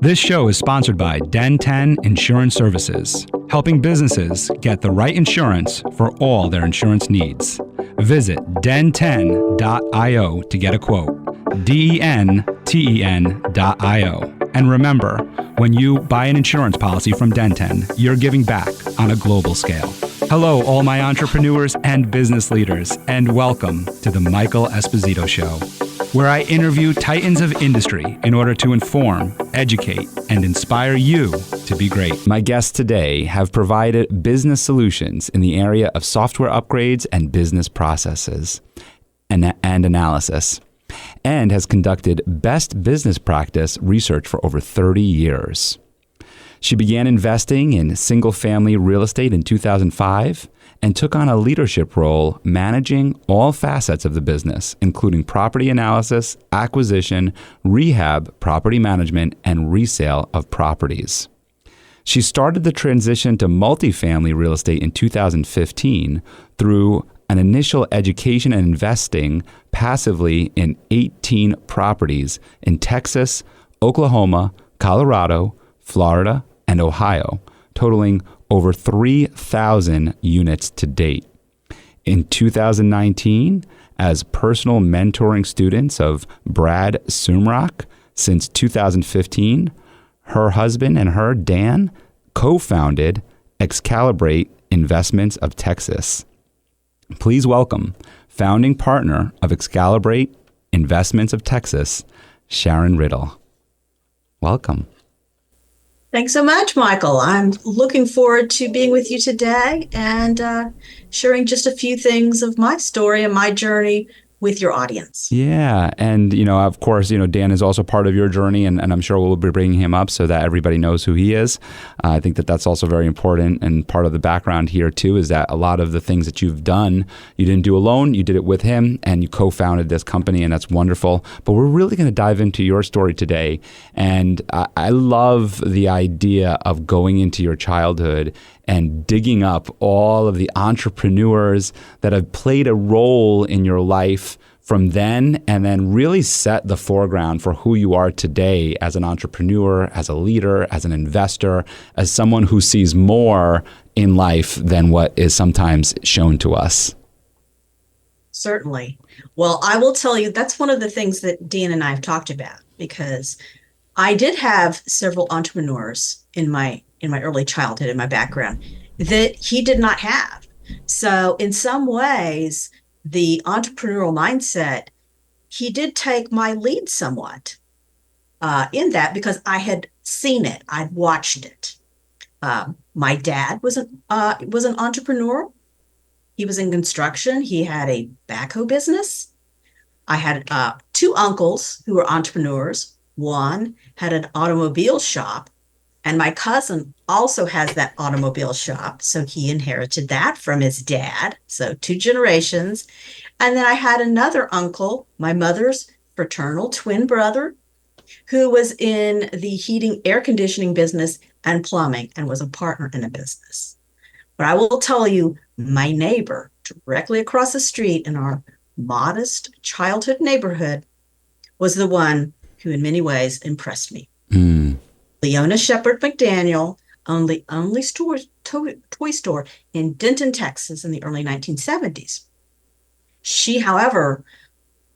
This show is sponsored by Den 10 Insurance Services, helping businesses get the right insurance for all their insurance needs. Visit den10.io to get a quote. DENTEN.io. And remember, when you buy an insurance policy from Den 10, you're giving back on a global scale. Hello, all my entrepreneurs and business leaders, and welcome to the Michael Esposito Show, where I interview titans of industry in order to inform, educate, and inspire you to be great. My guests today have provided business solutions in the area of software upgrades and business processes and analysis, and has conducted best business practice research for over 30 years. She began investing in single-family real estate in 2005 and took on a leadership role managing all facets of the business, including property analysis, acquisition, rehab, property management, and resale of properties. She started the transition to multifamily real estate in 2015 through an initial education and investing passively in 18 properties in Texas, Oklahoma, Colorado, Florida, and Ohio, totaling over 3,000 units to date. In 2019, as personal mentoring students of Brad Sumrock, since 2015, her husband and her, Dan, co-founded Excalibrate Investments of Texas. Please welcome founding partner of Excalibrate Investments of Texas, Sharon Riddle. Welcome. Thanks so much, Michael. I'm looking forward to being with you today and sharing just a few things of my story and my journey with your audience. Yeah. And, of course, Dan is also part of your journey, and I'm sure we'll be bringing him up so that everybody knows who he is. I think that that's also very important, and part of the background here, too, is that a lot of the things that you've done, you didn't do alone. You did it with him, and you co-founded this company, and that's wonderful. But we're really going to dive into your story today, and I love the idea of going into your childhood and digging up all of the entrepreneurs that have played a role in your life from then, and then really set the foreground for who you are today as an entrepreneur, as a leader, as an investor, as someone who sees more in life than what is sometimes shown to us. Certainly. Well, I will tell you, that's one of the things that Dan and I have talked about, because I did have several entrepreneurs in my early childhood, in my background, that he did not have. So in some ways, the entrepreneurial mindset, he did take my lead somewhat in that, because I had seen it, I'd watched it. My dad was an entrepreneur. He was in construction. He had a backhoe business. I had two uncles who were entrepreneurs. One had an automobile shop, and my cousin also has that automobile shop. So he inherited that from his dad. So two generations. And then I had another uncle, my mother's fraternal twin brother, who was in the heating, air conditioning business and plumbing, and was a partner in a business. But I will tell you, my neighbor directly across the street in our modest childhood neighborhood was the one who in many ways impressed me. Leona Shepard McDaniel owned the only toy store in Denton, Texas in the early 1970s. She, however,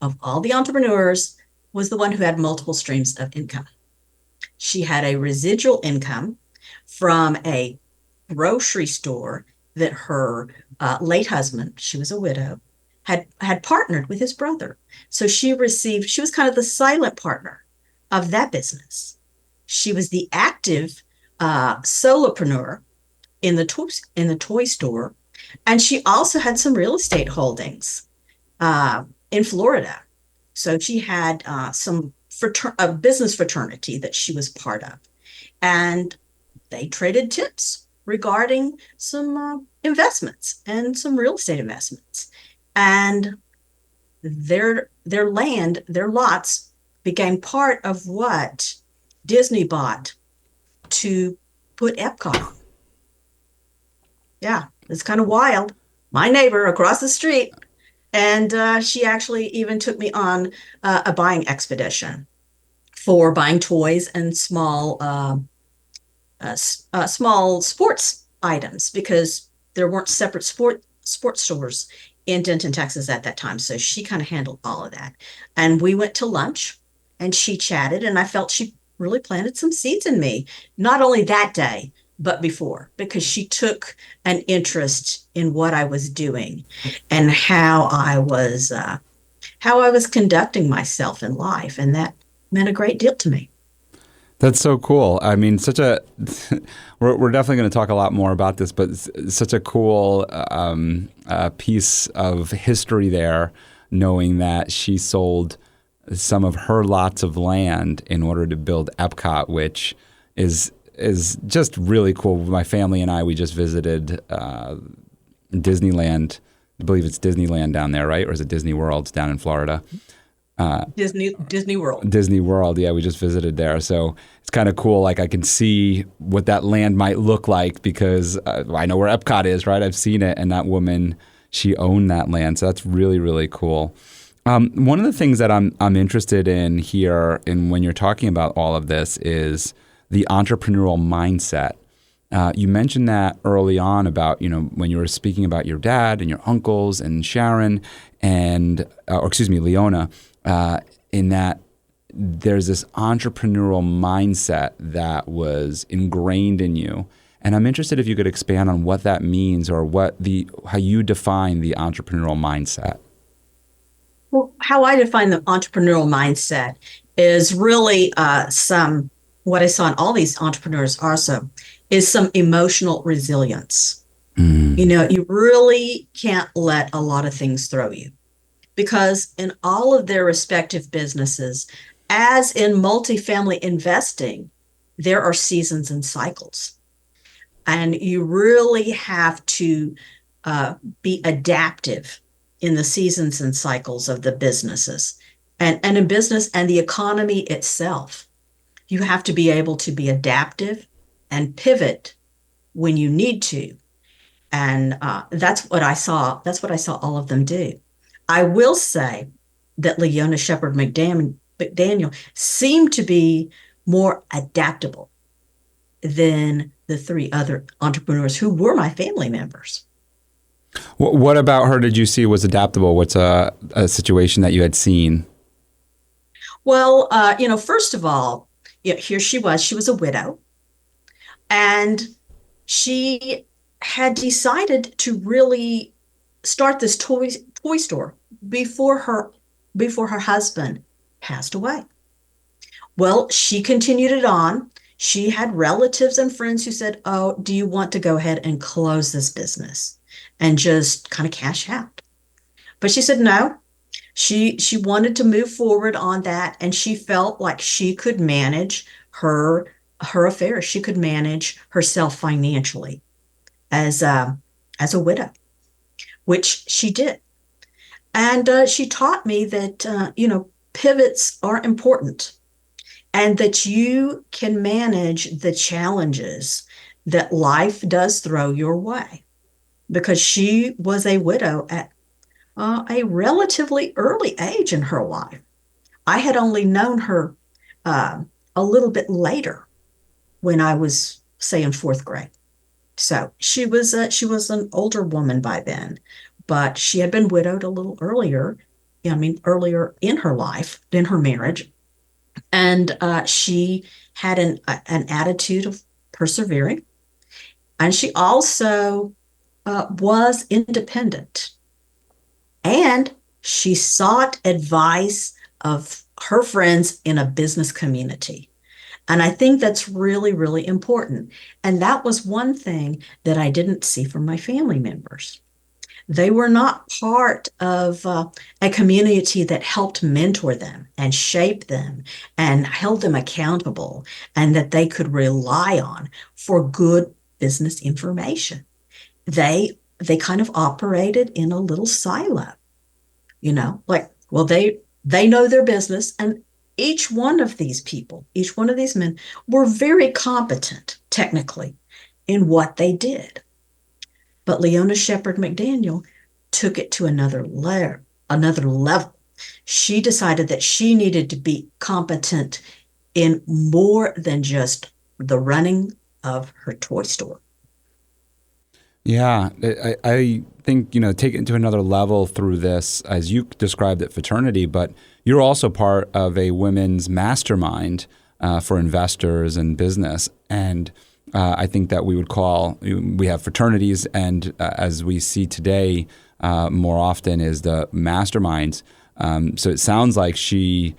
of all the entrepreneurs, was the one who had multiple streams of income. She had a residual income from a grocery store that her late husband, she was a widow, had partnered with his brother. So she was kind of the silent partner of that business. She was the active solopreneur in the toy store, and she also had some real estate holdings in Florida. So she had some business fraternity that she was part of, and they traded tips regarding some investments and some real estate investments, and their land, their lots became part of what Disney bought to put Epcot on. Yeah, it's kind of wild. My neighbor across the street, and she actually even took me on a buying expedition for buying toys and small sports items because there weren't separate sports stores in Denton, Texas at that time. So she kind of handled all of that. And we went to lunch and she chatted, and I felt she really planted some seeds in me, not only that day, but before, because she took an interest in what I was doing and how I was conducting myself in life. And that meant a great deal to me. That's so cool. I mean, we're definitely going to talk a lot more about this, but such a cool piece of history there, knowing that she sold some of her lots of land in order to build Epcot, which is just really cool. My family and I, we just visited Disneyland. I believe it's Disneyland down there, right? Or is it Disney World? It's down in Florida. Disney World. Disney World, yeah, we just visited there. So it's kind of cool. Like I can see what that land might look like because I know where Epcot is, right? I've seen it, and that woman, she owned that land. So that's really, really cool. One of the things that I'm interested in here, and when you're talking about all of this, is the entrepreneurial mindset. You mentioned that early on about, when you were speaking about your dad and your uncles and Sharon Leona, in that there's this entrepreneurial mindset that was ingrained in you. And I'm interested if you could expand on what that means or how you define the entrepreneurial mindset. Well, how I define the entrepreneurial mindset is really what I saw in all these entrepreneurs also is some emotional resilience. You really can't let a lot of things throw you because in all of their respective businesses, as in multifamily investing, there are seasons and cycles. And you really have to be adaptive in the seasons and cycles of the businesses and in business and the economy itself. You have to be able to be adaptive and pivot when you need to. And that's what I saw. That's what I saw all of them do. I will say that Leona Shepherd McDaniel seemed to be more adaptable than the three other entrepreneurs who were my family members. What about her did you see was adaptable? What's a situation that you had seen? Well, first of all, here she was a widow, and she had decided to really start this toy store before her husband passed away. Well, she continued it on. She had relatives and friends who said, "Oh, do you want to go ahead and close this business and just kind of cash out?" But she said no. She wanted to move forward on that, and she felt like she could manage her affairs. She could manage herself financially as a widow, which she did. And she taught me that pivots are important, and that you can manage the challenges that life does throw your way. Because she was a widow at a relatively early age in her life. I had only known her a little bit later, when I was, say, in fourth grade. So she was an older woman by then, but she had been widowed a little earlier. Earlier in her life, in her marriage, and she had an attitude of persevering, and she also was independent. And she sought advice of her friends in a business community. And I think that's really, really important. And that was one thing that I didn't see from my family members. They were not part of a community that helped mentor them and shape them and held them accountable and that they could rely on for good business information. They kind of operated in a little silo, they know their business, and each one of these people, each one of these men were very competent technically in what they did. But Leona Shepherd McDaniel took it to another level. She decided that she needed to be competent in more than just the running of her toy store. Yeah, I think, take it to another level through this, as you described it, fraternity, but you're also part of a women's mastermind for investors and business. And I think that we have fraternities, and as we see today more often is the masterminds. So it sounds like she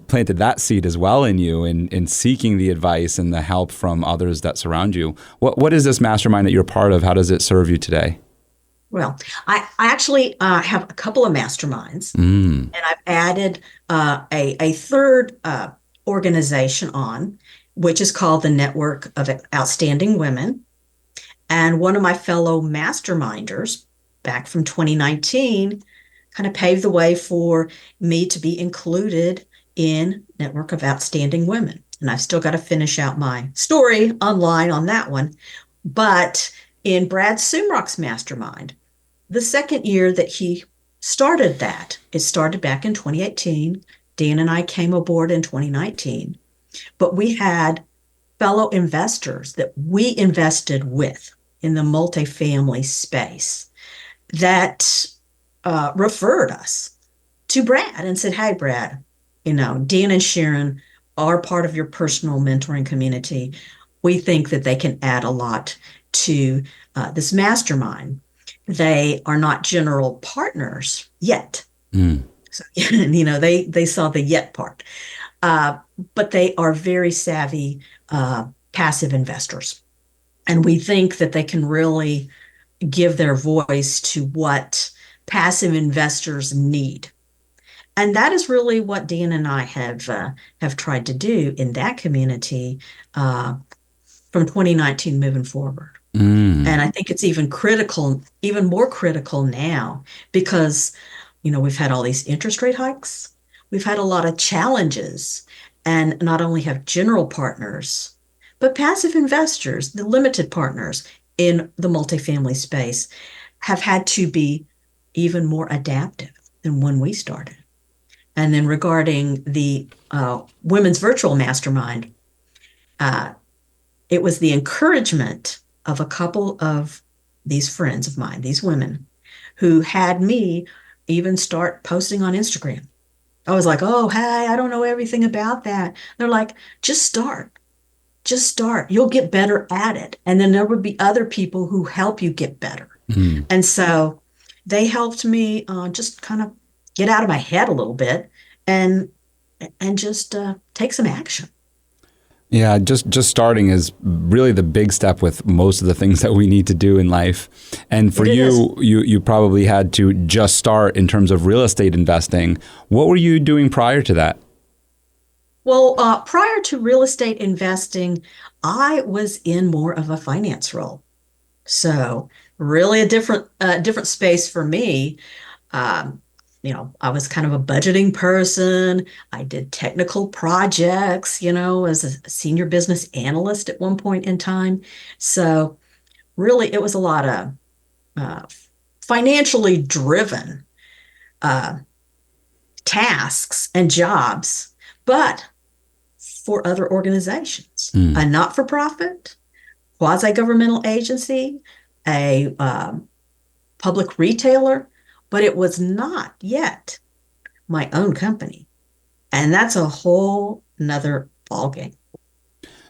planted that seed as well in you in seeking the advice and the help from others that surround you. What is this mastermind that you're part of? How does it serve you today? Well, I actually have a couple of masterminds, and I've added a third organization on, which is called the Network of Outstanding Women. And one of my fellow masterminders back from 2019 kind of paved the way for me to be included in Network of Outstanding Women. And I've still got to finish out my story online on that one. But in Brad Sumrock's mastermind, the second year that he started that, it started back in 2018. Dan and I came aboard in 2019. But we had fellow investors that we invested with in the multifamily space that referred us to Brad and said, "Hey, Brad, Dan and Sharon are part of your personal mentoring community. We think that they can add a lot to this mastermind. They are not general partners yet." So, they saw the yet part. But they are very savvy passive investors. And we think that they can really give their voice to what passive investors need. And that is really what Dan and I have tried to do in that community from 2019 moving forward. And I think it's even more critical now because, we've had all these interest rate hikes. We've had a lot of challenges, and not only have general partners, but passive investors, the limited partners in the multifamily space, have had to be even more adaptive than when we started. And then regarding the Women's Virtual Mastermind, it was the encouragement of a couple of these friends of mine, these women, who had me even start posting on Instagram. I was like, "Oh, hey, I don't know everything about that." They're like, "Just start. Just start. You'll get better at it." And then there would be other people who help you get better. And so they helped me just kind of get out of my head a little bit and just take some action. Yeah, just starting is really the big step with most of the things that we need to do in life. And for you probably had to just start in terms of real estate investing. What were you doing prior to that? Well, prior to real estate investing, I was in more of a finance role. So really a different space for me. I was kind of a budgeting person. I did technical projects, as a senior business analyst at one point in time. So really, it was a lot of financially driven tasks and jobs, but for other organizations, a not-for-profit, quasi-governmental agency, a public retailer, but it was not yet my own company. And that's a whole nother ballgame.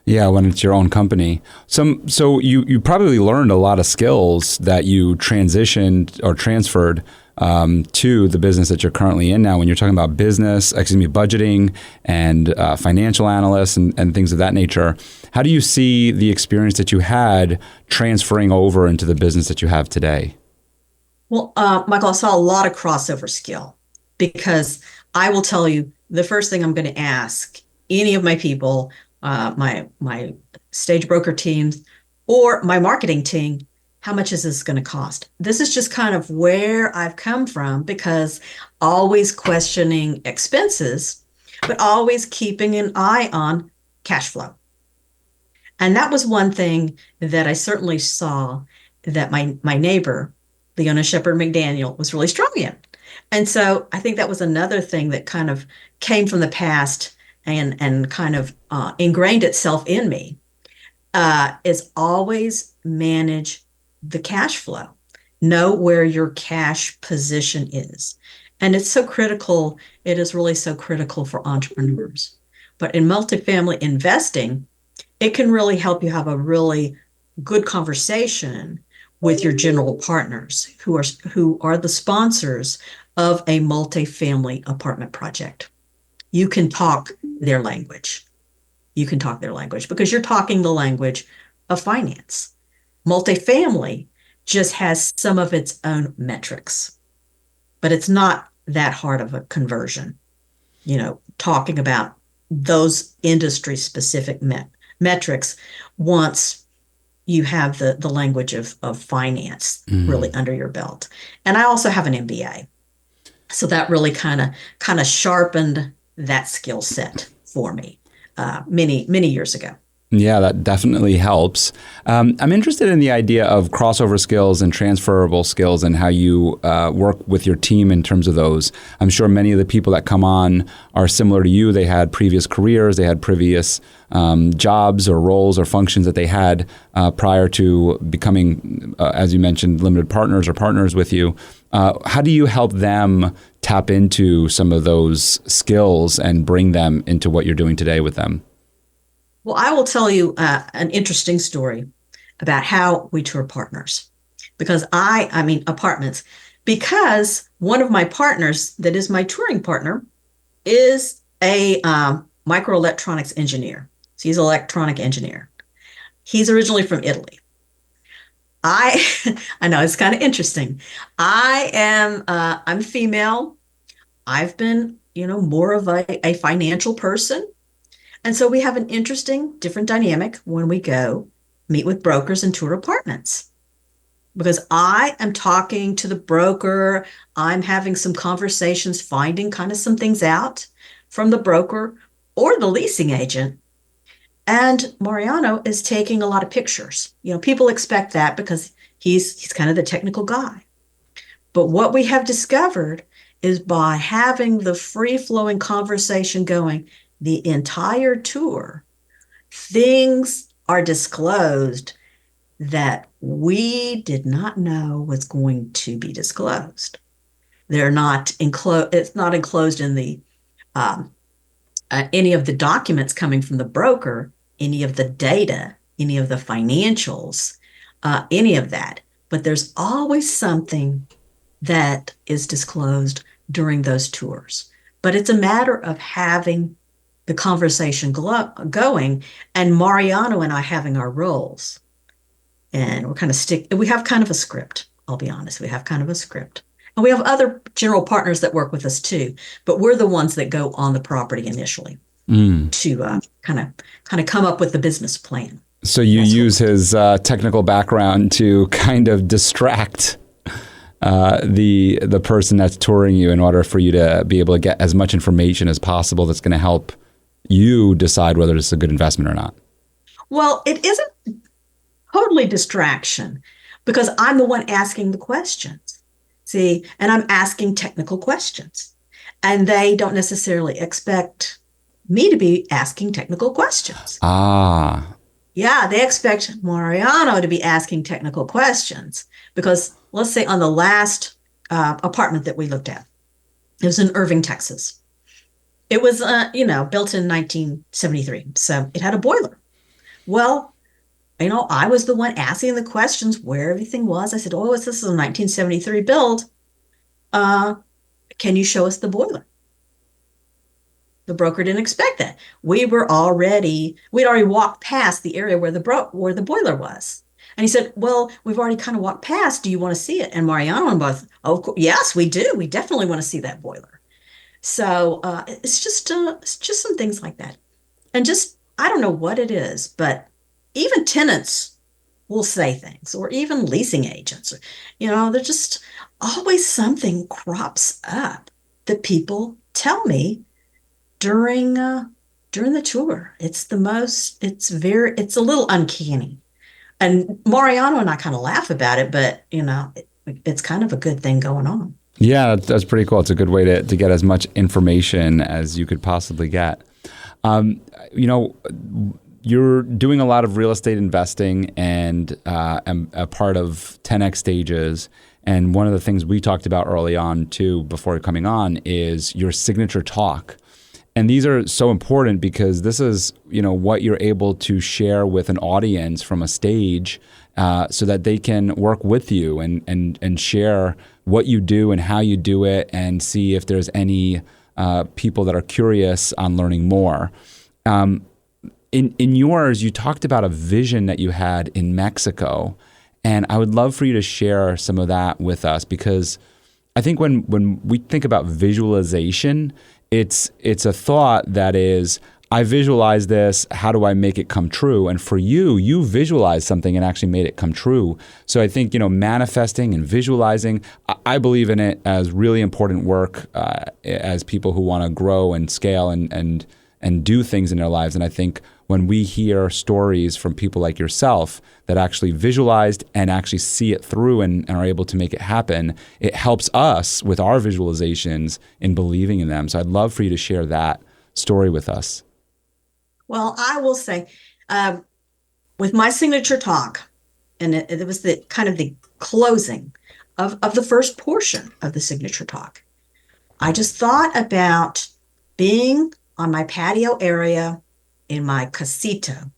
Yeah, when it's your own company. So you probably learned a lot of skills that you transitioned or transferred to the business that you're currently in now. When you're talking about budgeting and financial analysts and things of that nature, how do you see the experience that you had transferring over into the business that you have today? Well, Michael, I saw a lot of crossover skill because I will tell you the first thing I'm going to ask any of my people, my stage broker teams or my marketing team, how much is this going to cost? This is just kind of where I've come from because always questioning expenses, but always keeping an eye on cash flow. And that was one thing that I certainly saw that my neighbor, Leona Shepherd McDaniel, was really strong in. And so I think that was another thing that kind of came from the past and kind of ingrained itself in me is always manage the cash flow. Know where your cash position is. And it's so critical. It is really so critical for entrepreneurs. But in multifamily investing, it can really help you have a really good conversation with your general partners who are the sponsors of a multifamily apartment project. You can talk their language. You can talk their language because you're talking the language of finance. Multifamily just has some of its own metrics, but it's not that hard of a conversion. Talking about those industry specific metrics once you have the language of finance really under your belt. And I also have an MBA. So that really kind of sharpened that skill set for me many years ago. Yeah, that definitely helps. I'm interested in the idea of crossover skills and transferable skills and how you work with your team in terms of those. I'm sure many of the people that come on are similar to you. They had previous careers, they had previous jobs or roles or functions that they had prior to becoming, as you mentioned, limited partners or partners with you. How do you help them tap into some of those skills and bring them into what you're doing today with them? Well, I will tell you an interesting story about how we tour partners, because I mean apartments, because one of my partners that is my touring partner is a microelectronics engineer. So he's an electronic engineer. He's originally from Italy. I know it's kind of interesting. I'm female. I've been, more of a financial person. And so we have an interesting, different dynamic when we go meet with brokers and tour apartments. Because I am talking to the broker, I'm having some conversations, finding kind of some things out from the broker or the leasing agent. And Mariano is taking a lot of pictures. People expect that because he's kind of the technical guy. But what we have discovered is by having the free-flowing conversation going the entire tour, things are disclosed that we did not know was going to be disclosed. They're not enclosed. It's not enclosed in the any of the documents coming from the broker, any of the data, any of the financials, any of that. But there's always something that is disclosed during those tours. But it's a matter of having the conversation going, and Mariano and I having our roles. And we have kind of a script, I'll be honest. We have kind of a script. And we have other general partners that work with us too, but we're the ones that go on the property initially to kind of come up with the business plan. So you use his technical background to kind of distract the person that's touring you in order for you to be able to get as much information as possible that's going to help you decide whether it's a good investment or not. Well, it isn't totally distraction because I'm the one asking the questions. See, and I'm asking technical questions. And they don't necessarily expect me to be asking technical questions. Ah. Yeah, they expect Mariano to be asking technical questions because let's say on the last apartment that we looked at, it was in Irving, Texas. It was, built in 1973, so it had a boiler. Well, I was the one asking the questions where everything was. I said, this is a 1973 build. Can you show us the boiler? The broker didn't expect that. We'd already walked past the area where the boiler was. And he said, well, we've already kind of walked past. Do you want to see it? And Mariano and both, yes, we do. We definitely want to see that boiler. So it's just some things like that. And I don't know what it is, but even tenants will say things, or even leasing agents, they're just always something crops up that people tell me during the tour. It's a little uncanny. And Mariano and I kind of laugh about it, but it's kind of a good thing going on. Yeah, that's pretty cool. It's a good way to get as much information as you could possibly get. You know, you're doing a lot of real estate investing and a part of 10X stages. And one of the things we talked about early on too, before coming on, is your signature talk. And these are so important because this is, you know, what you're able to share with an audience from a stage, so that they can work with you and share what you do and how you do it, and see if there's any people that are curious on learning more. In yours, you talked about a vision that you had in Mexico, and I would love for you to share some of that with us, because I think when we think about visualization, it's a thought that is, I visualize this, how do I make it come true? And for you, you visualized something and actually made it come true. So I think, you know, manifesting and visualizing, I believe in it as really important work as people who want to grow and scale and do things in their lives. And I think when we hear stories from people like yourself that actually visualized and actually see it through and are able to make it happen, it helps us with our visualizations in believing in them. So I'd love for you to share that story with us. Well, I will say, with my signature talk, and it was the kind of the closing of the first portion of the signature talk, I just thought about being on my patio area in my casita.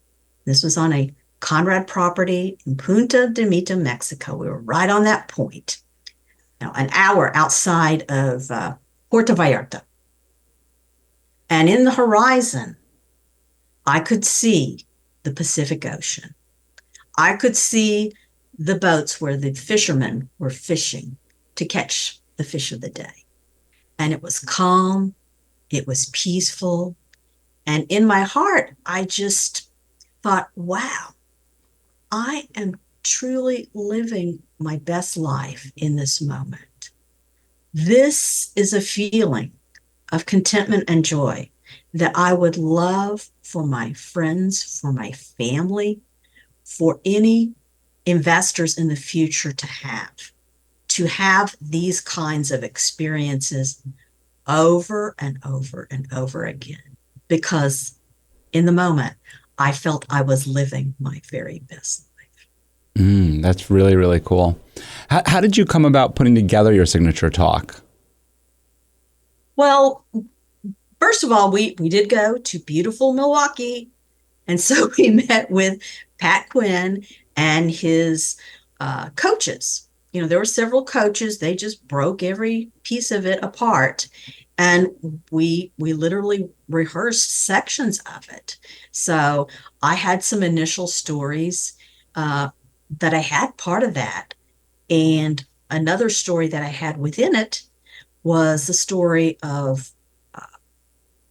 This was on a Conrad property in Punta de Mita, Mexico. We were right on that point, an hour outside of Puerto Vallarta. And in the horizon, I could see the Pacific Ocean. I could see the boats where the fishermen were fishing to catch the fish of the day. And it was calm, it was peaceful. And in my heart, I just thought, wow, I am truly living my best life in this moment. This is a feeling of contentment and joy that I would love for my friends, for my family, for any investors in the future to have these kinds of experiences over and over and over again. Because in the moment, I felt I was living my very best life. That's really, really cool. How did you come about putting together your signature talk? Well, first of all, we did go to beautiful Milwaukee. And so we met with Pat Quinn and his coaches. You know, there were several coaches. They just broke every piece of it apart. And we literally rehearsed sections of it. So I had some initial stories that I had part of that. And another story that I had within it was the story of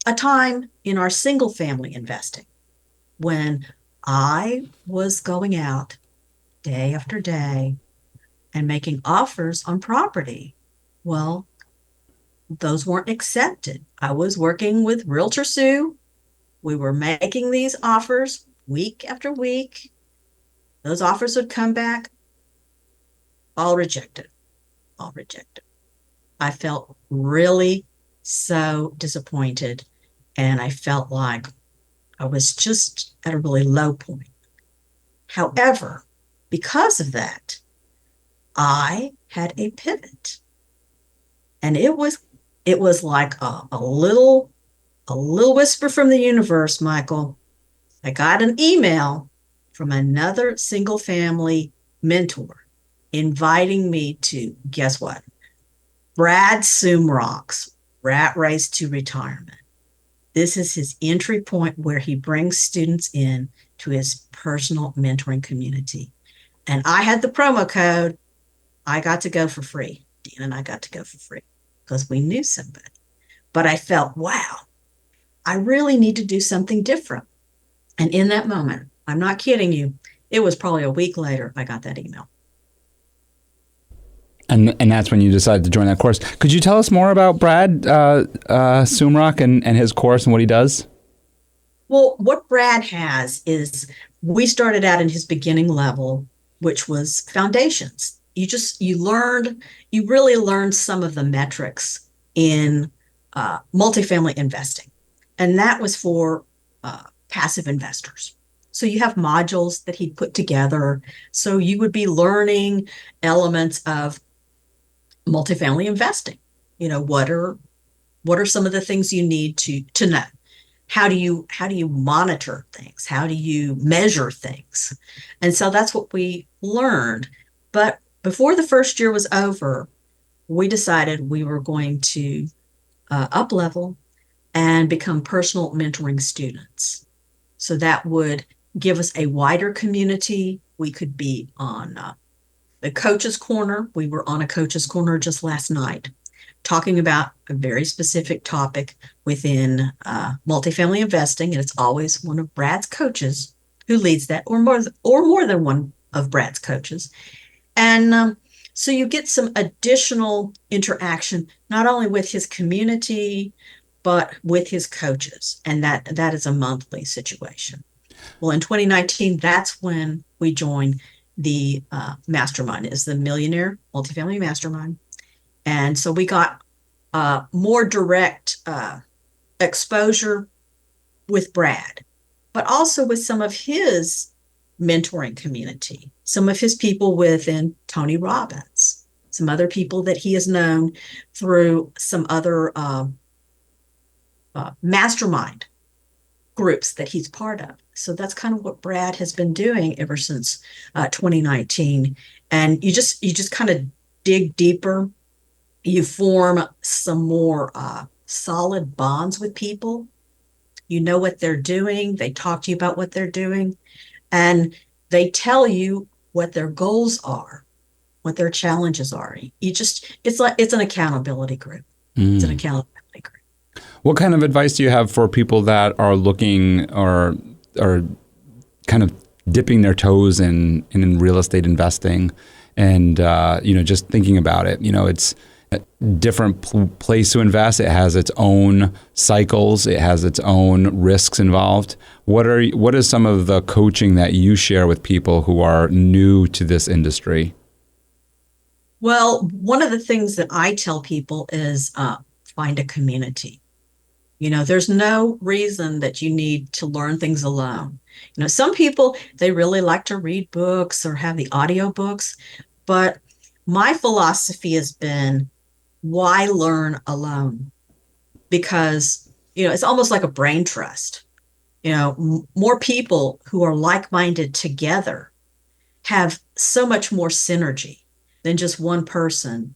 a time in our single family investing when I was going out day after day and making offers on property. Well, those weren't accepted. I was working with Realtor Sue. We were making these offers week after week. Those offers would come back, all rejected, all rejected. I felt really so disappointed, and I felt like I was just at a really low point. However, because of that, I had a pivot, and it was like a little whisper from the universe, Michael. I got an email from another single family mentor inviting me to, guess what? Brad Sumrock's Rat Race to Retirement. This is his entry point where he brings students in to his personal mentoring community. And I had the promo code. I got to go for free. Dean and I got to go for free because we knew somebody. But I felt, wow, I really need to do something different. And in that moment, I'm not kidding you, it was probably a week later I got that email. And that's when you decided to join that course. Could you tell us more about Brad Sumrock and his course and what he does? Well, what Brad has is, we started out in his beginning level, which was foundations. You really learned some of the metrics in multifamily investing. and that was for passive investors. So you have modules that he put together. So you would be learning elements of multifamily investing. What are some of the things you need to know? How do you monitor things? How do you measure things? And so that's what we learned. But before the first year was over, we decided we were going to up level and become personal mentoring students. So that would give us a wider community. We could be on the coach's corner. We were on a coach's corner just last night talking about a very specific topic within multifamily investing. And it's always one of Brad's coaches who leads that, or more than one of Brad's coaches. And so you get some additional interaction, not only with his community, but with his coaches. And that is a monthly situation. Well, in 2019, that's when we joined the mastermind, is the Millionaire Multifamily Mastermind. And so we got more direct exposure with Brad, but also with some of his mentoring community, some of his people within Tony Robbins, some other people that he has known through some other mastermind groups that he's part of. So that's kind of what Brad has been doing ever since 2019. And you just kind of dig deeper. You form some more solid bonds with people. You know what they're doing. They talk to you about what they're doing, and they tell you what their goals are, what their challenges are. It's an accountability group. It's an accountability group. What kind of advice do you have for people that are looking or kind of dipping their toes in real estate investing and just thinking about it? It's a different place to invest. It has its own cycles. It has its own risks involved. What is some of the coaching that you share with people who are new to this industry? Well, one of the things that I tell people is find a community. There's no reason that you need to learn things alone. Some people, they really like to read books or have the audio books, but my philosophy has been, why learn alone? Because, it's almost like a brain trust. More people who are like-minded together have so much more synergy than just one person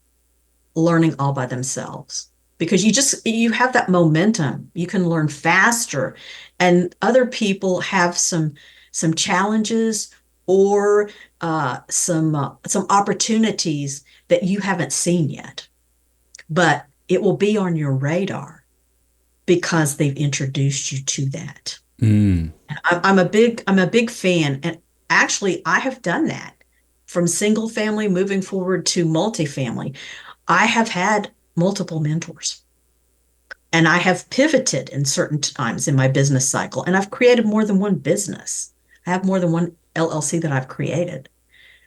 learning all by themselves. Because you have that momentum. You can learn faster, and other people have some challenges or some opportunities that you haven't seen yet, but it will be on your radar because they've introduced you to that. And I'm a big fan, and actually I have done that from single family moving forward to multifamily. I have had multiple mentors, and I have pivoted in certain times in my business cycle, and I've created more than one business. I have more than one LLC that I've created.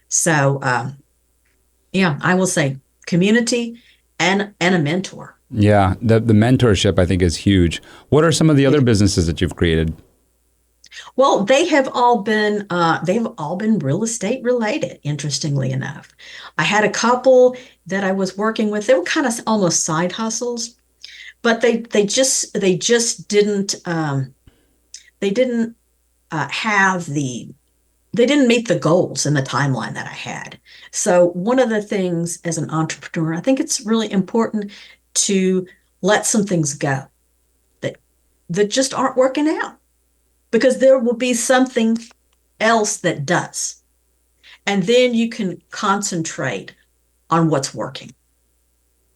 So, I will say community and a mentor. Yeah, the mentorship I think is huge. What are some of the other businesses that you've created? Well, they've all been real estate related, interestingly enough. I had a couple that I was working with. They were kind of almost side hustles, but they just didn't have they didn't meet the goals in the timeline that I had. So one of the things as an entrepreneur, I think it's really important to let some things go that just aren't working out, because there will be something else that does. And then you can concentrate on what's working.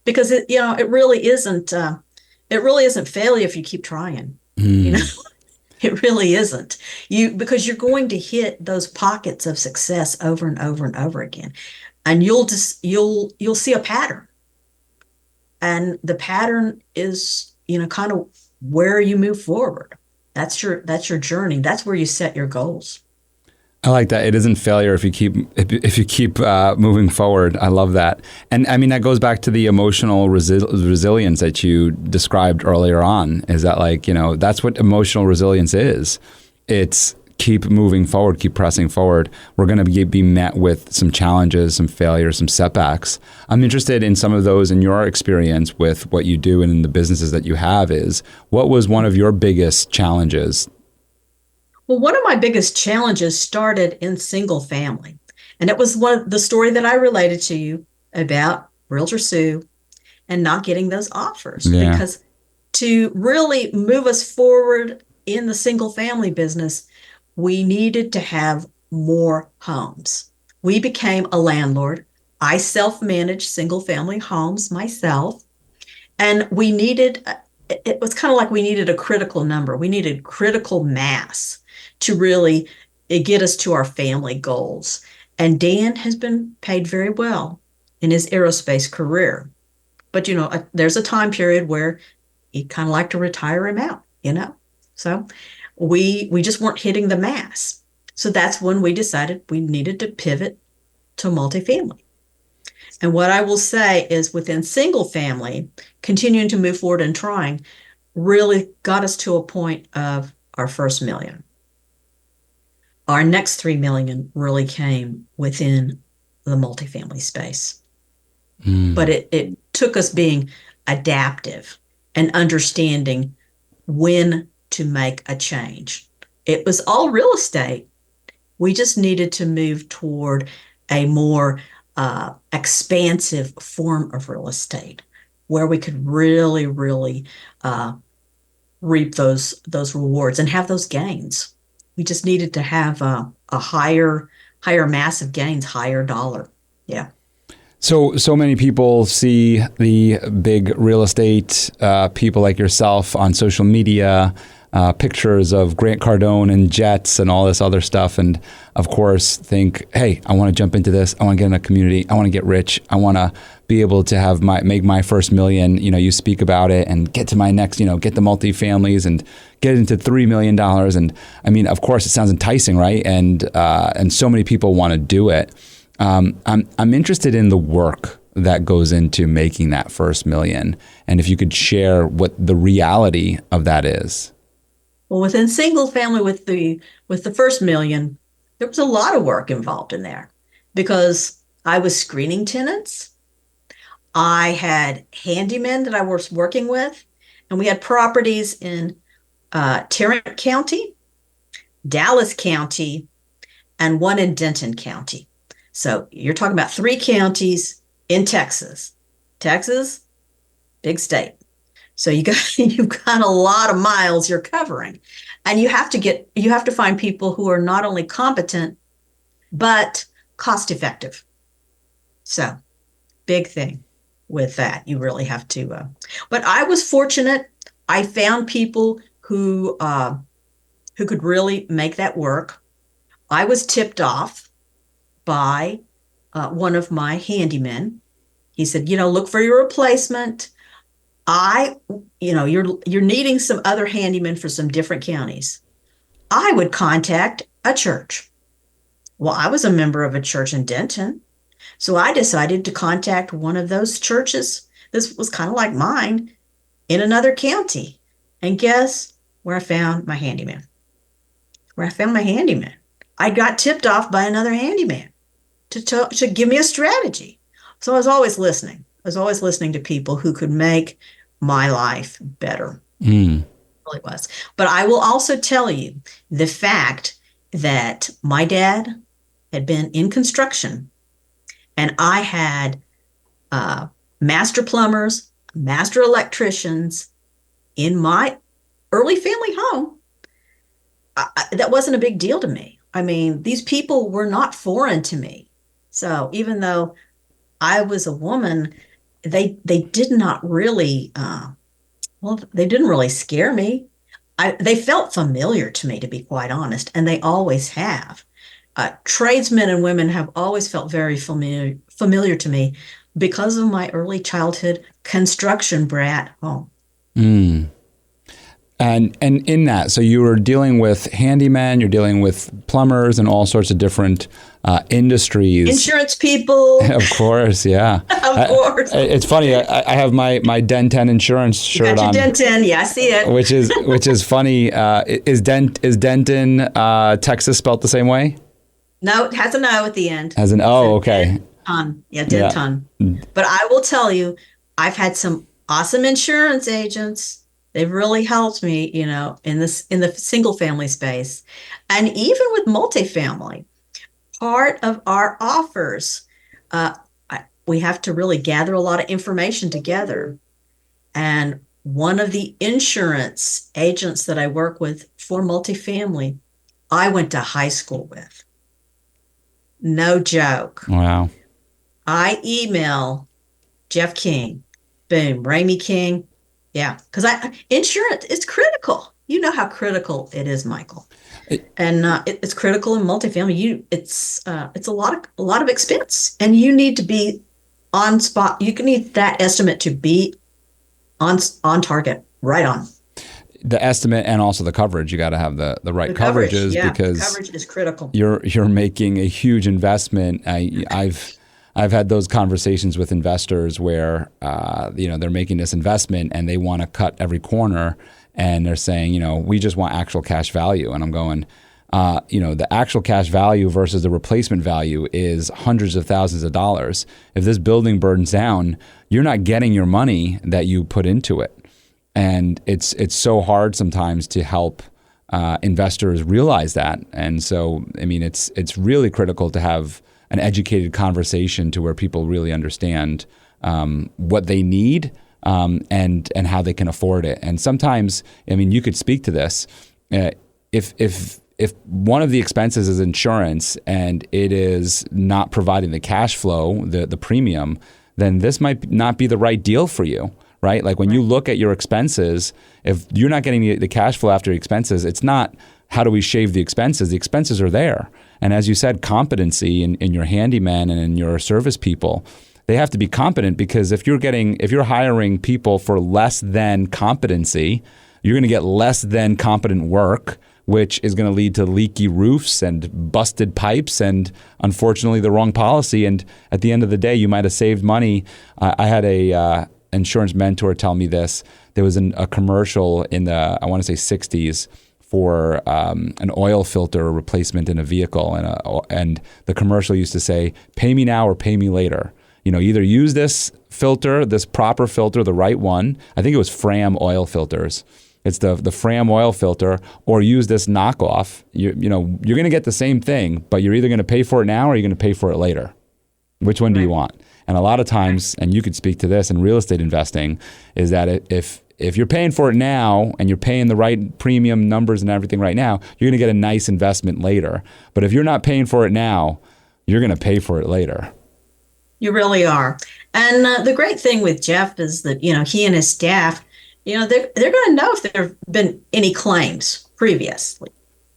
Because it really isn't failure if you keep trying. It really isn't. Because you're going to hit those pockets of success over and over and over again. And you'll see a pattern. And the pattern is, kind of where you move forward. That's your journey. That's where you set your goals. I like that. It isn't failure if you keep moving forward. I love that. And I mean, that goes back to the emotional resilience that you described earlier on. Is that like, that's what emotional resilience is. It's keep moving forward, keep pressing forward. We're going to be met with some challenges, some failures, some setbacks. I'm interested in some of those in your experience with what you do and in the businesses that you have. What was one of your biggest challenges? Well, one of my biggest challenges started in single family. And it was the story that I related to you about Realtor Sue and not getting those offers. Yeah. Because to really move us forward in the single family business, we needed to have more homes. We became a landlord. I self-managed single family homes myself. And it was kind of like we needed a critical number. We needed critical mass to really get us to our family goals. And Dan has been paid very well in his aerospace career. But, there's a time period where he'd kind of like to retire him out, So we just weren't hitting the mass. So that's when we decided we needed to pivot to multifamily. And what I will say is within single family, continuing to move forward and trying really got us to a point of our first million. Our next 3 million really came within the multifamily space. But it took us being adaptive and understanding when to make a change. It was all real estate. We just needed to move toward a more expansive form of real estate where we could really, really reap those rewards and have those gains. We just needed to have a higher mass of gains, higher dollar. Yeah. So many people see the big real estate people like yourself on social media, pictures of Grant Cardone and jets and all this other stuff. And of course think, hey, I want to jump into this. I want to get in a community. I want to get rich. I want to be able to make my first million. You speak about it and get to my next, get the multifamilies and get into $3 million. And I mean, of course it sounds enticing, right? And so many people want to do it. I'm interested in the work that goes into making that first million. And if you could share what the reality of that is. Well, within single family with the first million, there was a lot of work involved in there because I was screening tenants. I had handymen that I was working with, and we had properties in Tarrant County, Dallas County, and one in Denton County. So you're talking about 3 counties in Texas. Texas, big state. So you've got a lot of miles you're covering. And you have to find people who are not only competent, but cost effective. So big thing with that. You really have to, but I was fortunate. I found people who could really make that work. I was tipped off by one of my handymen. He said, look for your replacement. You're needing some other handymen for some different counties. I would contact a church. Well, I was a member of a church in Denton. So I decided to contact one of those churches. This was kind of like mine in another county. And guess where I found my handyman? I got tipped off by another handyman to give me a strategy. So I was always listening. I was always listening to people who could make my life better. It really was. But I will also tell you the fact that my dad had been in construction and I had master plumbers, master electricians in my early family home. That wasn't a big deal to me. I mean, these people were not foreign to me. So even though I was a woman, they did not really, they didn't really scare me. They felt familiar to me, to be quite honest, and they always have. Tradesmen and women have always felt very familiar to me because of my early childhood construction brat home. And in that, so you were dealing with handymen, you're dealing with plumbers and all sorts of different industries. Insurance people. Of course, yeah. Of course. It's funny. I have my Den 10 insurance shirt you got on. your Den 10, yeah, I see it. Which is funny. Is Denton, Texas spelled the same way? No, it has an O at the end. Has an O, okay. Ton. Yeah, Denton. Yeah. But I will tell you, I've had some awesome insurance agents. They've really helped me, in the single family space, and even with multifamily. Part of our offers, we have to really gather a lot of information together. And one of the insurance agents that I work with for multifamily, I went to high school with. No joke. Wow. I email Jeff King, boom, Ramey King. Yeah, because insurance is critical. You know how critical it is, Michael, and it's critical in multifamily. It's a lot of expense, and you need to be on spot. You need that estimate to be on target, right on. The estimate and also the coverage. You got to have the right coverages because coverage is critical. You're making a huge investment. I've had those conversations with investors where, they're making this investment and they want to cut every corner and they're saying, we just want actual cash value. And I'm going, the actual cash value versus the replacement value is hundreds of thousands of dollars. If this building burns down, you're not getting your money that you put into it. And it's so hard sometimes to help investors realize that. And so, it's really critical to have an educated conversation to where people really understand what they need and how they can afford it. And sometimes, you could speak to this. If one of the expenses is insurance and it is not providing the cash flow, the premium, then this might not be the right deal for you, right? Like when you look at your expenses, if you're not getting the cash flow after expenses, it's not how do we shave the expenses? The expenses are there. And as you said, competency in your handyman and in your service people, they have to be competent because if you're hiring people for less than competency, you're going to get less than competent work, which is going to lead to leaky roofs and busted pipes and unfortunately the wrong policy. And at the end of the day, you might have saved money. I had a insurance mentor tell me this. There was a commercial in the, I want to say 60s, for an oil filter replacement in a vehicle. And the commercial used to say, pay me now or pay me later. Either use this filter, this proper filter, the right one. I think it was Fram oil filters. It's the Fram oil filter, or use this knockoff. You're going to get the same thing, but you're either going to pay for it now or you're going to pay for it later. Which one do you want? And a lot of times, and you could speak to this in real estate investing, is that if you're paying for it now and you're paying the right premium numbers and everything right now, you're going to get a nice investment later. But if you're not paying for it now, you're going to pay for it later. You really are. And the great thing with Jeff is that, he and his staff, they're going to know if there have been any claims previously.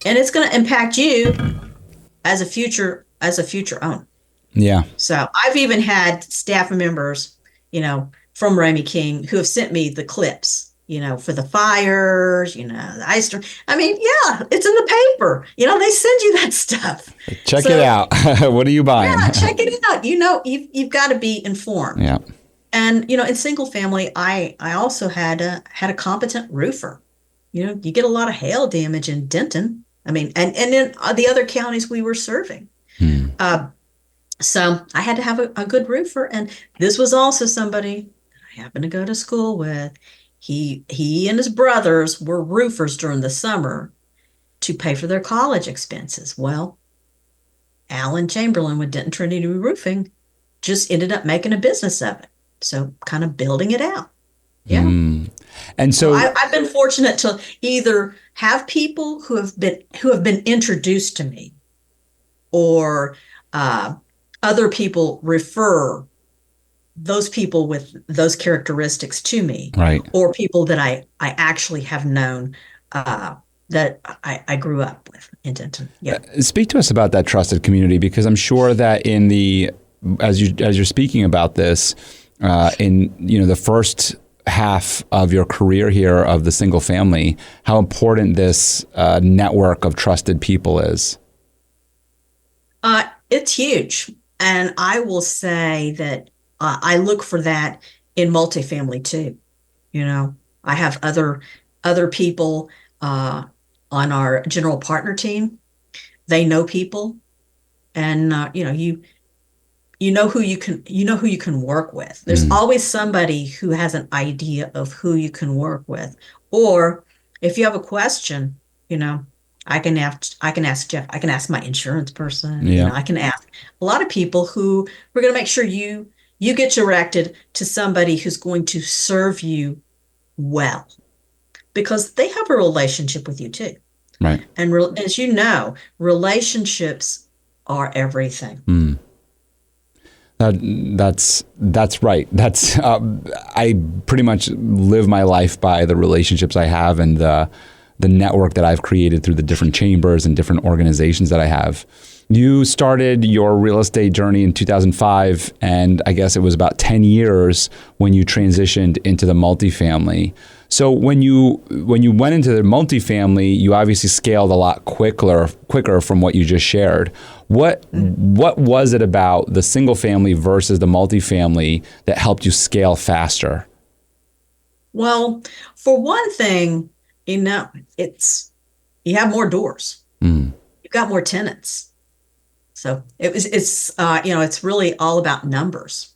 And it's going to impact you as a future owner. Yeah. So I've even had staff members, from Ramey King who have sent me the clips, for the fires, the ice storm. It's in the paper. They send you that stuff. Check it out. What are you buying? Yeah, check it out. You've got to be informed. Yeah. And, in single family, I also had a competent roofer. You get a lot of hail damage in Denton. And in the other counties we were serving. So I had to have a good roofer. And this was also somebody I happened to go to school with. He and his brothers were roofers during the summer to pay for their college expenses. Well, Alan Chamberlain with Denton Trinity Roofing just ended up making a business of it. So kind of building it out. Yeah. And so I've been fortunate to either have people who have been introduced to me, or other people refer those people with those characteristics to me, right? Or people that I actually have known that I grew up with in Denton. Yeah. Speak to us about that trusted community, because I'm sure that as you're speaking about this, in the first half of your career here of the single family, how important this network of trusted people is. It's huge. And I will say that I look for that in multifamily too. You know, I have other people on our general partner team. They know people, and you know who you can work with. There's always somebody who has an idea of who you can work with. Or if you have a question, I can ask Jeff, I can ask my insurance person, Yeah. I can ask a lot of people who we're going to make sure you get directed to somebody who's going to serve you well, because they have a relationship with you too. Right. And as you know, relationships are everything. That's right. That's I pretty much live my life by the relationships I have and the network that I've created through the different chambers and different organizations that I have. You started your real estate journey in 2005, and I guess it was about 10 years when you transitioned into the multifamily. So when you went into the multifamily, you obviously scaled a lot quicker from what you just shared. What was it about the single family versus the multifamily that helped you scale faster? Well, for one thing, it's you have more doors. You've got more tenants. So it's really all about numbers.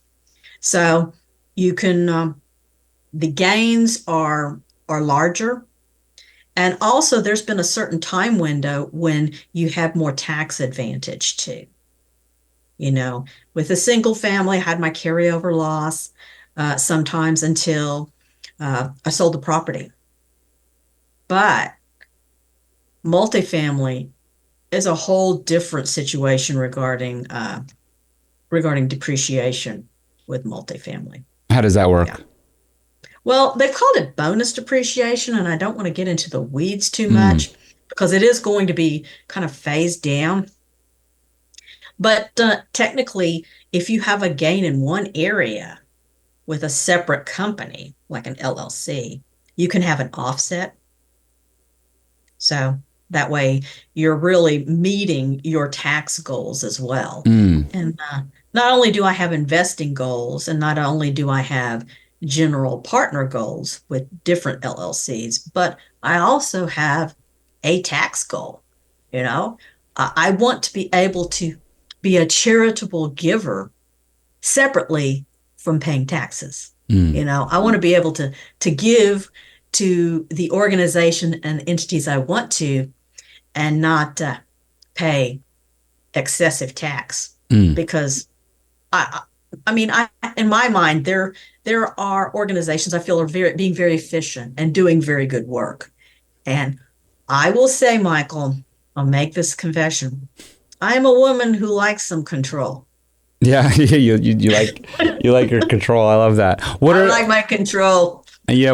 So you can the gains are larger. And also there's been a certain time window when you have more tax advantage too. With a single family, I had my carryover loss sometimes until I sold the property. But multifamily is a whole different situation regarding depreciation with multifamily. How does that work? Yeah. Well, they've called it bonus depreciation, and I don't want to get into the weeds too much because it is going to be kind of phased down. But technically, if you have a gain in one area with a separate company, like an LLC, you can have an offset. So that way you're really meeting your tax goals as well. And not only do I have investing goals, and not only do I have general partner goals with different LLCs, but I also have a tax goal. I want to be able to be a charitable giver separately from paying taxes. I want to be able to give to the organization and entities I want to, and not pay excessive tax, because in my mind, there are organizations I feel are being very efficient and doing very good work. And I will say, Michael, I'll make this confession. I am a woman who likes some control. Yeah, you like your control. I love that. I like my control. Yeah,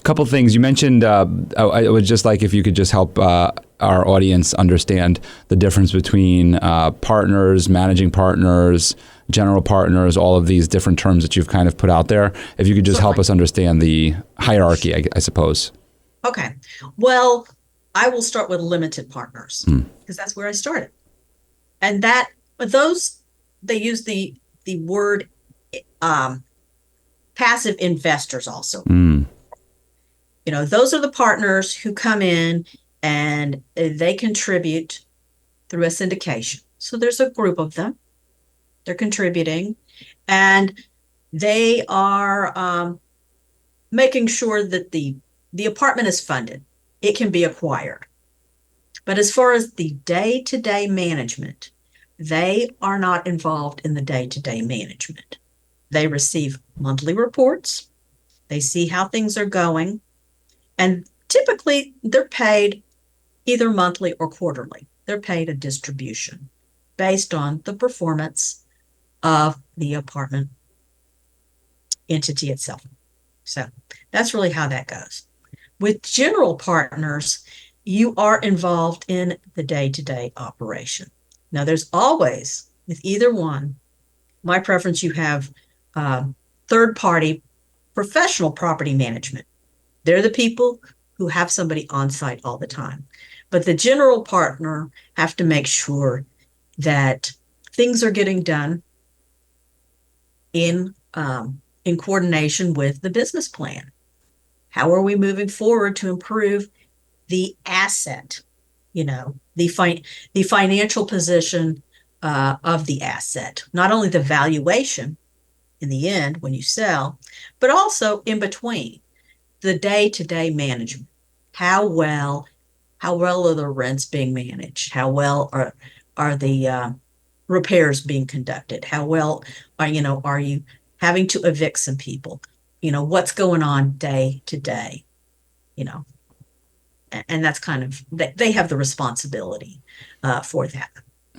couple things you mentioned. I would just like if you could just help our audience understand the difference between partners, managing partners, general partners, all of these different terms that you've kind of put out there. If you could just help us understand the hierarchy, I suppose. Okay. Well, I will start with limited partners because that's where I started, and they use the word passive investors also. Those are the partners who come in and they contribute through a syndication. So there's a group of them. They're contributing, and they are making sure that the apartment is funded. It can be acquired. But as far as the day-to-day management, they are not involved in the day-to-day management. They receive monthly reports. They see how things are going. And typically, they're paid either monthly or quarterly. They're paid a distribution based on the performance of the apartment entity itself. So that's really how that goes. With general partners, you are involved in the day-to-day operation. Now, there's always, with either one, my preference, you have third-party professional property management. They're the people who have somebody on site all the time. But the general partner have to make sure that things are getting done in coordination with the business plan. How are we moving forward to improve the asset, the financial position of the asset, not only the valuation in the end when you sell, but also in between, the day-to-day management. How well are the rents being managed? How well are the repairs being conducted? How well are you having to evict some people? What's going on day to day? And that's kind of, they have the responsibility for that.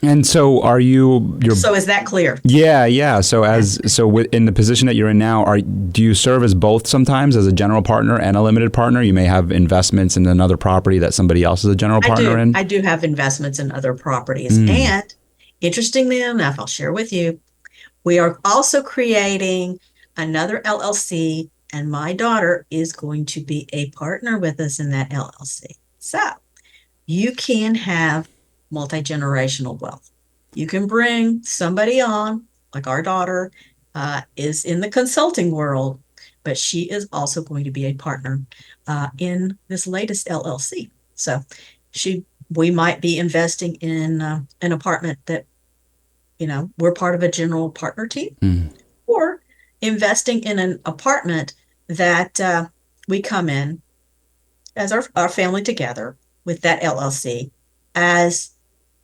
And so so is that clear? Yeah. So in the position that you're in now, do you serve as both sometimes, as a general partner and a limited partner? You may have investments in another property that somebody else is a general partner in? I do have investments in other properties. And interestingly enough, I'll share with you, we are also creating another LLC, and my daughter is going to be a partner with us in that LLC. So you can have multi-generational wealth. You can bring somebody on, like our daughter is in the consulting world, but she is also going to be a partner in this latest LLC. So we might be investing in an apartment that, we're part of a general partner team, or investing in an apartment that we come in as our family together with that LLC as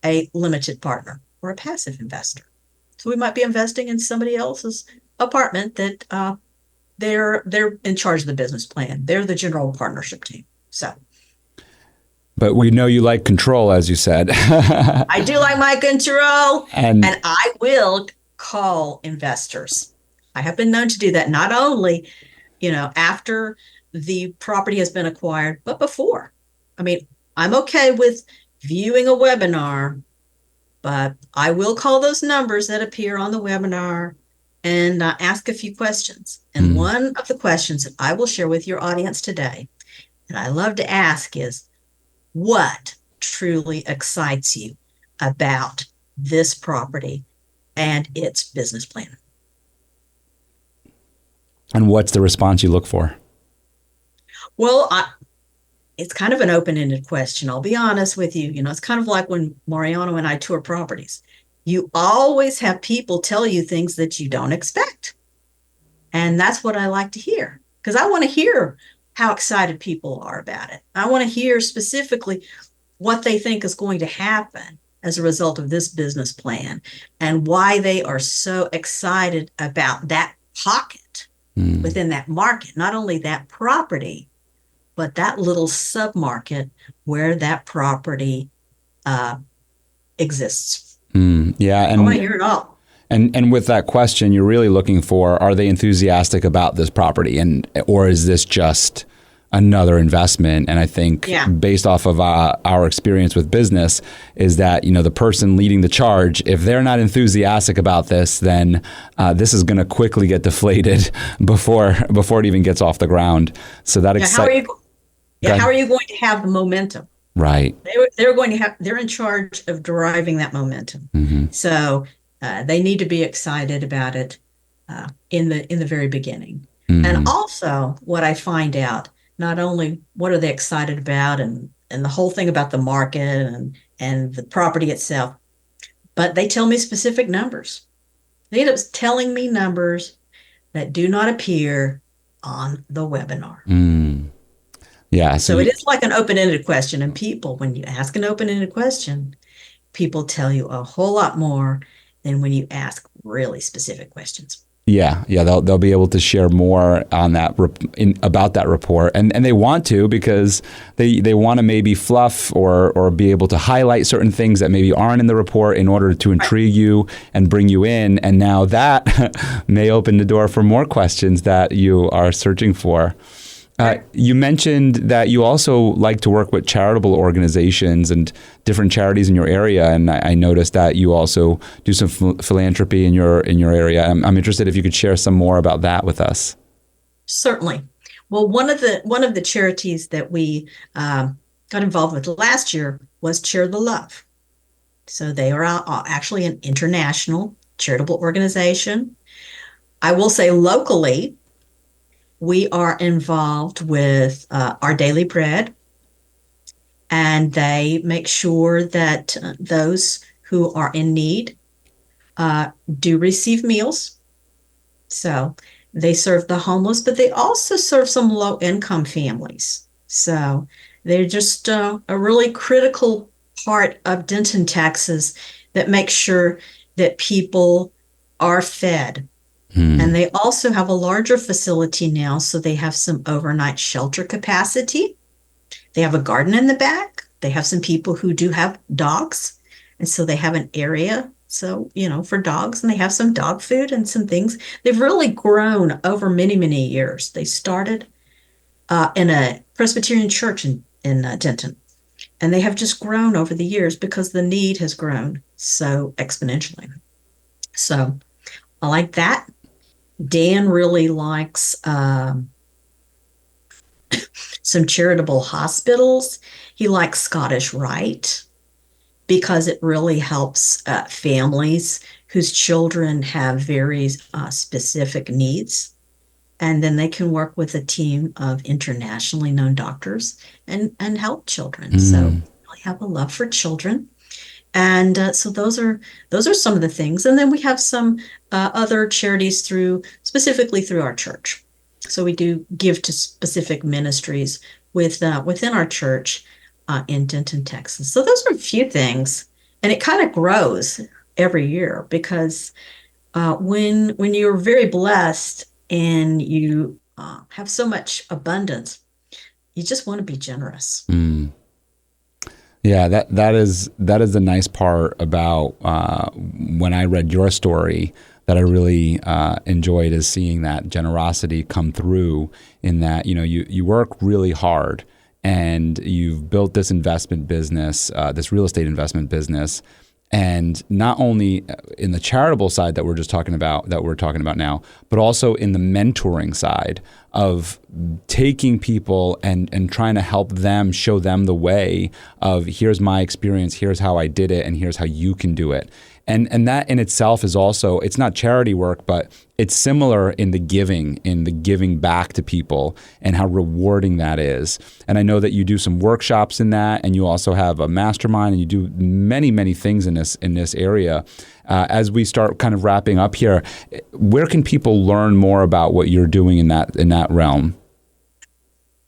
a limited partner or a passive investor. So we might be investing in somebody else's apartment that they're in charge of the business plan. They're the general partnership team. So. But we know you like control, as you said. I do like my control, and I will call investors. I have been known to do that, not only, after the property has been acquired, but before. I mean, I'm okay with viewing a webinar, but I will call those numbers that appear on the webinar and ask a few questions. And one of the questions that I will share with your audience today, and I love to ask, is what truly excites you about this property and its business plan? And what's the response you look for? Well, it's kind of an open-ended question. I'll be honest with you. It's kind of like when Mariano and I tour properties. You always have people tell you things that you don't expect. And that's what I like to hear, because I want to hear how excited people are about it. I want to hear specifically what they think is going to happen as a result of this business plan and why they are so excited about that pocket within that market, not only that property, but that little submarket where that property exists. Yeah, and I want to hear it all. And with that question, you're really looking for, are they enthusiastic about this property, or is this just another investment? And I think based off of our experience with business is that, the person leading the charge, if they're not enthusiastic about this, then this is going to quickly get deflated before it even gets off the ground. So that excites. How are you going to have the momentum? Right. They're in charge of driving that momentum. So they need to be excited about it in the very beginning. And also what I find out, not only what are they excited about and the whole thing about the market and the property itself, but they tell me specific numbers. They end up telling me numbers that do not appear on the webinar. Yeah. So it is like an open-ended question. And people, when you ask an open-ended question, people tell you a whole lot more than when you ask really specific questions. Yeah, they'll be able to share more on that about that report, and they want to, because they want to maybe fluff or be able to highlight certain things that maybe aren't in the report in order to intrigue you and bring you in. And now that may open the door for more questions that you are searching for. You mentioned that you also like to work with charitable organizations and different charities in your area, and I noticed that you also do some philanthropy in your area. I'm interested if you could share some more about that with us. Certainly. Well, one of the charities that we got involved with last year was Share the Love. So they are actually an international charitable organization. I will say locally, we are involved with Our Daily Bread, and they make sure that those who are in need do receive meals. So they serve the homeless, but they also serve some low income families. So they're just a really critical part of Denton, Texas, that makes sure that people are fed. And they also have a larger facility now, so they have some overnight shelter capacity. They have a garden in the back. They have some people who do have dogs, and so they have an area, so, for dogs, and they have some dog food and some things. They've really grown over many, many years. They started in a Presbyterian church in Denton, and they have just grown over the years because the need has grown so exponentially. So I like that. Dan really likes some charitable hospitals. He likes Scottish Rite because it really helps families whose children have very specific needs. And then they can work with a team of internationally known doctors and help children. So really have a love for children. And so those are some of the things. And then we have some other charities specifically through our church. So we do give to specific ministries within our church in Denton, Texas. So those are a few things, and it kind of grows every year because when you're very blessed and you have so much abundance, you just want to be generous. Yeah, that is the nice part about when I read your story that I really enjoyed, is seeing that generosity come through in that, you work really hard and you've built this investment business, this real estate investment business. And not only in the charitable side that we're talking about now, but also in the mentoring side of taking people and trying to help them, show them the way of, here's my experience, here's how I did it, and here's how you can do it. And that in itself is also, it's not charity work, but it's similar in the giving back to people and how rewarding that is. And I know that you do some workshops in that, and you also have a mastermind, and you do many, many things in this area. As we start kind of wrapping up here, where can people learn more about what you're doing in that realm?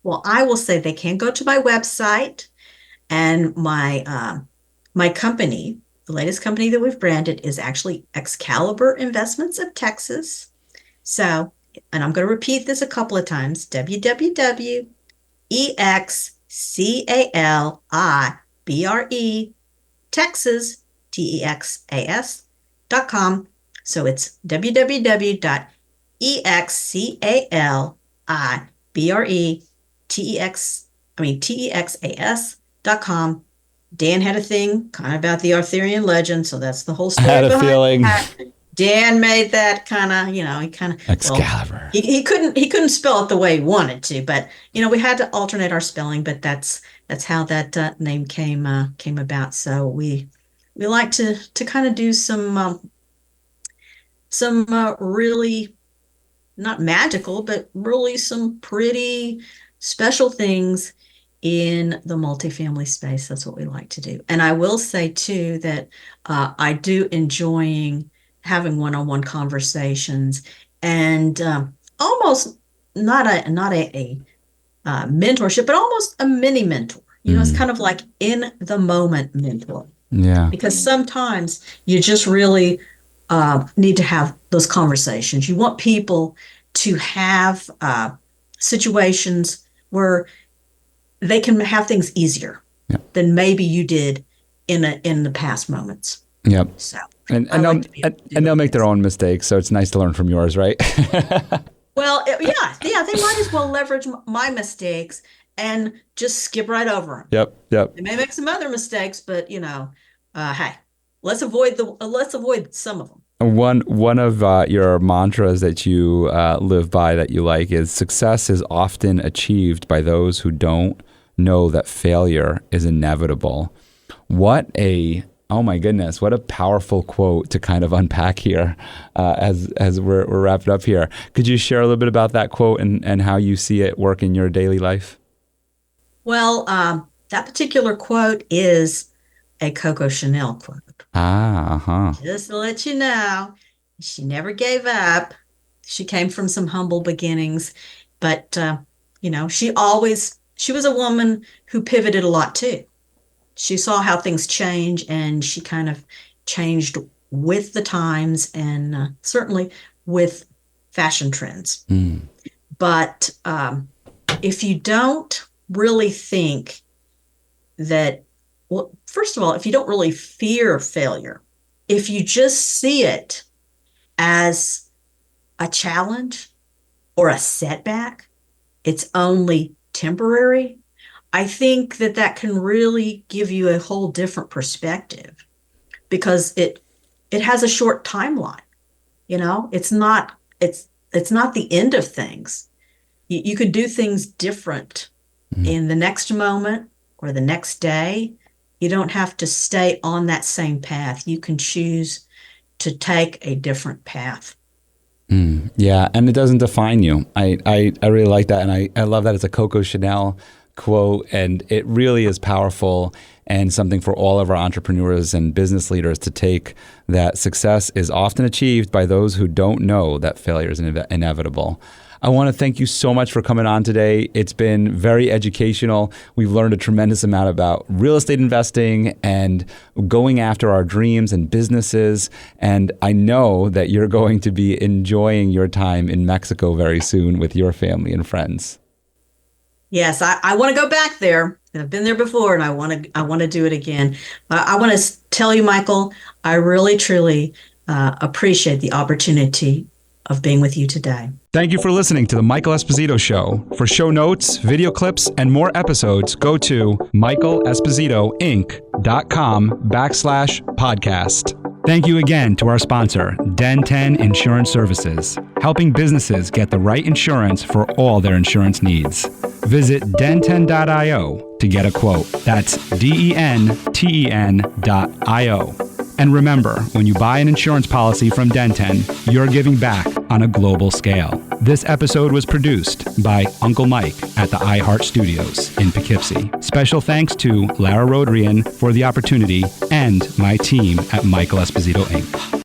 Well, I will say they can go to my website, and my company. The latest company that we've branded is actually Excalibur Investments of Texas. So, and I'm going to repeat this a couple of times, www.excalibre Texas, TEXAS.com. So it's www.excalibre.com. Dan had a thing kind of about the Arthurian legend, so that's the whole story. I had a feeling. Dan made that kind of, he kind of Excalibur. Well, he couldn't spell it the way he wanted to, but we had to alternate our spelling. But that's how that name came about. So we like to kind of do some really not magical, but really some pretty special things in the multifamily space. That's what we like to do. And I will say too that I do enjoying having one-on-one conversations, and almost not a mentorship, but almost a mini mentor. It's kind of like in the moment mentor. Yeah. Because sometimes you just really need to have those conversations. You want people to have situations where they can have things easier than maybe you did in the past moments. Yep. So and they'll make their own mistakes, so it's nice to learn from yours, right? Well, yeah, they might as well leverage my mistakes and just skip right over them. Yep. They may make some other mistakes, but hey, let's avoid some of them. One of your mantras that you live by that you like is success is often achieved by those who don't know that failure is inevitable. Oh my goodness, what a powerful quote to kind of unpack here as we're wrapped up here. Could you share a little bit about that quote and how you see it work in your daily life? Well, that particular quote is a Coco Chanel quote. Just to let you know, she never gave up. She came from some humble beginnings, but she was a woman who pivoted a lot too. She saw how things change, and she kind of changed with the times and certainly with fashion trends. But if you don't really think that, well, first of all, if you don't really fear failure, if you just see it as a challenge or a setback, it's only temporary, I think that can really give you a whole different perspective, because it has a short timeline. It's not the end of things. You could do things different in the next moment or the next day. You don't have to stay on that same path. You can choose to take a different path. Yeah, and it doesn't define you. I really like that, and I love that it's a Coco Chanel quote, and it really is powerful and something for all of our entrepreneurs and business leaders to take, that success is often achieved by those who don't know that failure is inevitable. I want to thank you so much for coming on today. It's been very educational. We've learned a tremendous amount about real estate investing and going after our dreams and businesses. And I know that you're going to be enjoying your time in Mexico very soon with your family and friends. Yes, I want to go back there. I've been there before, and I want to do it again. I want to tell you, Michael, I really, truly appreciate the opportunity of being with you today. Thank you for listening to The Michael Esposito Show. For show notes, video clips, and more episodes, go to michaelespositoinc.com/podcast. Thank you again to our sponsor, Den 10 Insurance Services, helping businesses get the right insurance for all their insurance needs. Visit den10.io to get a quote. That's DENTEN.io. And remember, when you buy an insurance policy from Den 10, you're giving back on a global scale. This episode was produced by Uncle Mike at the iHeart Studios in Poughkeepsie. Special thanks to Lara Rodrian for the opportunity and my team at Michael Esposito Inc.